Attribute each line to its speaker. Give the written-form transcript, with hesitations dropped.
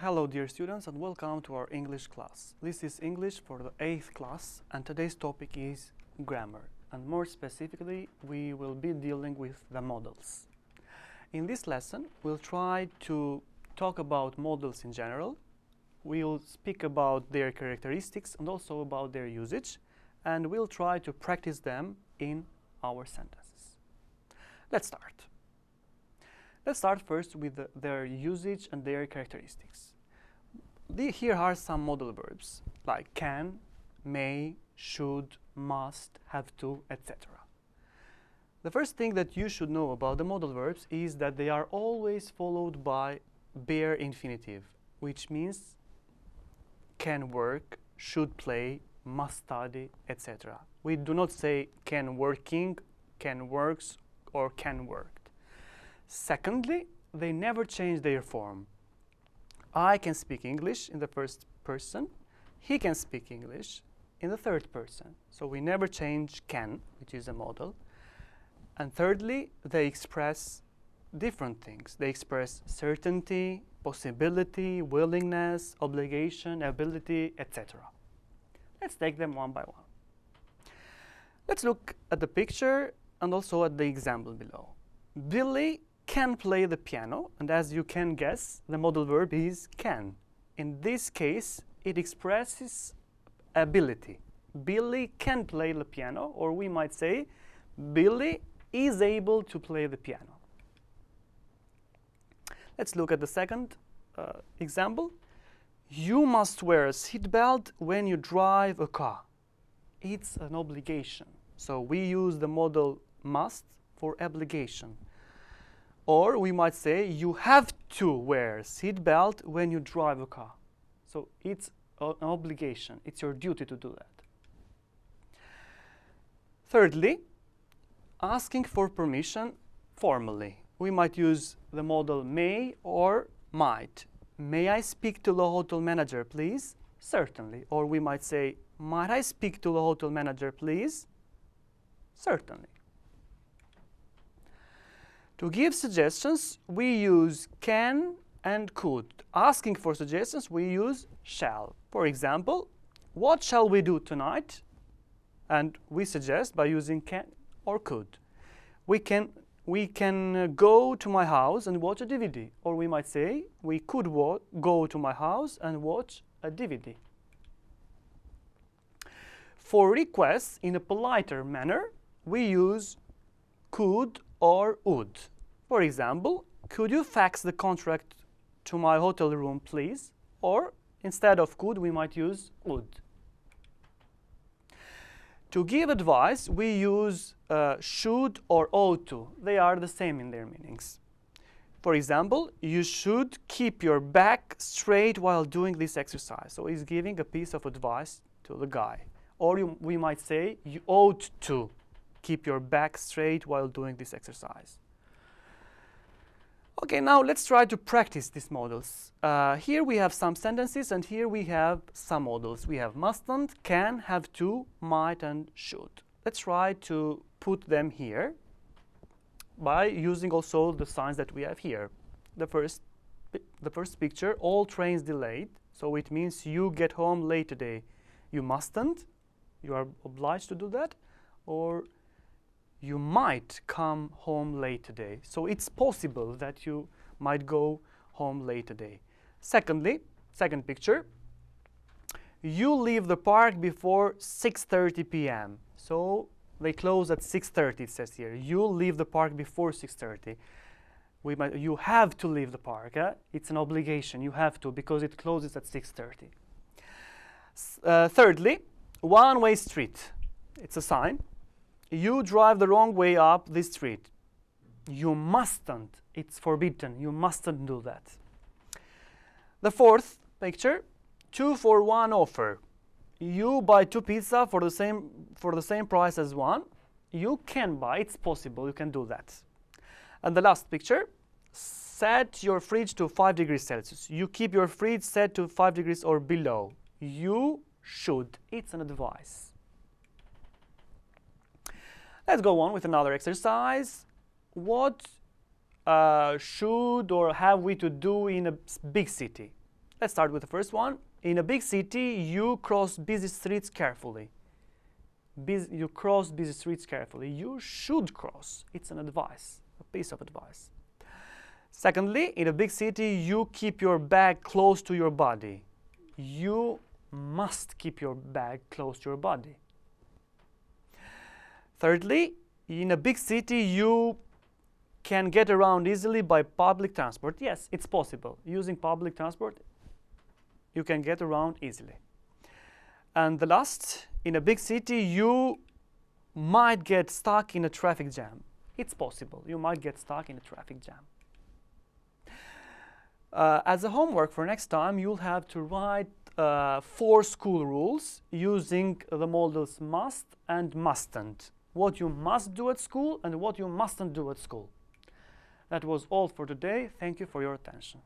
Speaker 1: Hello dear students and welcome to our English class. This is English for the 8th class and today's topic is grammar, and more specifically we will be dealing with the modals. In this lesson we'll try to talk about modals in general. We'll speak about their characteristics and also about their usage, and we'll try to practice them in our sentences. Let's start. Let's start first with their usage and their characteristics. Here are some modal verbs like can, may, should, must, have to, etc. The first thing that you should know about the modal verbs is that they are always followed by bare infinitive, which means can work, should play, must study, etc. We do not say can working, can works, or can worked. Secondly, they never change their form. I can speak English in the first person. He can speak English in the third person. So we never change can, which is a modal. And thirdly, they express different things. They express certainty, possibility, willingness, obligation, ability, etc. Let's take them one by one. Let's look at the picture and also at the example below. Billy can play the piano, and as you can guess, the modal verb is can. In this case, it expresses ability. Billy can play the piano, or we might say, Billy is able to play the piano. Let's look at the second example. You must wear a seatbelt when you drive a car. It's an obligation. So we use the modal must for obligation. Or we might say you have to wear a seatbelt when you drive a car. So it's an obligation. It's your duty to do that. Thirdly, asking for permission formally. We might use the modal may or might. May I speak to the hotel manager, please? Certainly. Or we might say, might I speak to the hotel manager, please? Certainly. To give suggestions, we use can and could. Asking for suggestions, we use shall. For example, what shall we do tonight? And we suggest by using can or could. We can go to my house and watch a DVD. Or we might say, we could go to my house and watch a DVD. For requests in a politer manner, we use could or would. For example, could you fax the contract to my hotel room, please? Or instead of could, we might use would. To give advice, we use should or ought to. They are the same in their meanings. For example, you should keep your back straight while doing this exercise. So he's giving a piece of advice to the guy. Or we might say, you ought to keep your back straight while doing this exercise. Okay, now let's try to practice these modals. Here we have some sentences, and here we have some modals. We have mustn't, can, have to, might, and should. Let's try to put them here by using also the signs that we have here. The first picture, all trains delayed. So it means you get home late today. You mustn't, you are obliged to do that, or you might come home late today. So it's possible that you might go home late today. Secondly, second picture, you leave the park before 6:30 p.m. So they close at 6:30, it says here. You leave the park before 6:30. You have to leave the park. It's an obligation. You have to, because it closes at 6:30. Thirdly, one-way street. It's a sign. You drive the wrong way up this street. You mustn't. It's forbidden. You mustn't do that. The fourth picture, 2 for 1 offer. You buy 2 pizza for the same price as one. You can buy. It's possible. You can do that. And the last picture, set your fridge to 5 degrees Celsius. You keep your fridge set to 5 degrees or below. You should. It's an advice. Let's go on with another exercise. What should or have we to do in a big city? Let's start with the first one. In a big city, you cross busy streets carefully. You cross busy streets carefully. You should cross. It's an advice, a piece of advice. Secondly, in a big city, you keep your bag close to your body. You must keep your bag close to your body. Thirdly, in a big city, you can get around easily by public transport. Yes, it's possible. Using public transport, you can get around easily. And the last, in a big city, you might get stuck in a traffic jam. It's possible. You might get stuck in a traffic jam. As a homework for next time, you'll have to write 4 school rules using the modals must and mustn't. What you must do at school and what you mustn't do at school. That was all for today. Thank you for your attention.